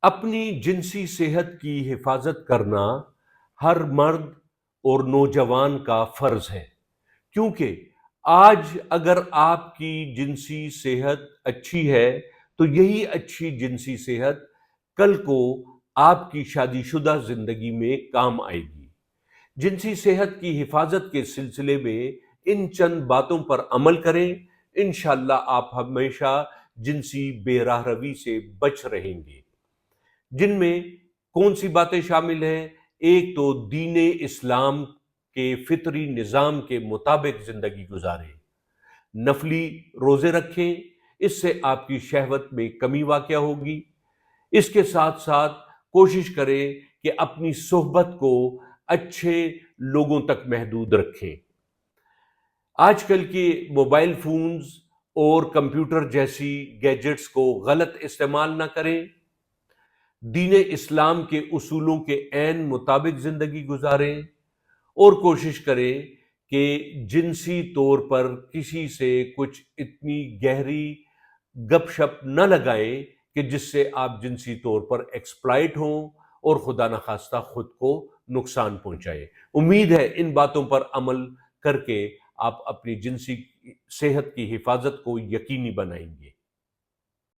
اپنی جنسی صحت کی حفاظت کرنا ہر مرد اور نوجوان کا فرض ہے، کیونکہ آج اگر آپ کی جنسی صحت اچھی ہے تو یہی اچھی جنسی صحت کل کو آپ کی شادی شدہ زندگی میں کام آئے گی۔ جنسی صحت کی حفاظت کے سلسلے میں ان چند باتوں پر عمل کریں، انشاءاللہ آپ ہمیشہ جنسی بے راہ روی سے بچ رہیں گے۔ جن میں کون سی باتیں شامل ہیں؟ ایک تو دین اسلام کے فطری نظام کے مطابق زندگی گزاریں، نفلی روزے رکھیں، اس سے آپ کی شہوت میں کمی واقع ہوگی۔ اس کے ساتھ ساتھ کوشش کریں کہ اپنی صحبت کو اچھے لوگوں تک محدود رکھیں۔ آج کل کے موبائل فونز اور کمپیوٹر جیسی گیجٹس کو غلط استعمال نہ کریں، دین اسلام کے اصولوں کے عین مطابق زندگی گزاریں، اور کوشش کریں کہ جنسی طور پر کسی سے کچھ اتنی گہری گپ شپ نہ لگائیں کہ جس سے آپ جنسی طور پر ایکسپلائٹ ہوں اور خدا نخواستہ خود کو نقصان پہنچائیں۔ امید ہے ان باتوں پر عمل کر کے آپ اپنی جنسی صحت کی حفاظت کو یقینی بنائیں گے۔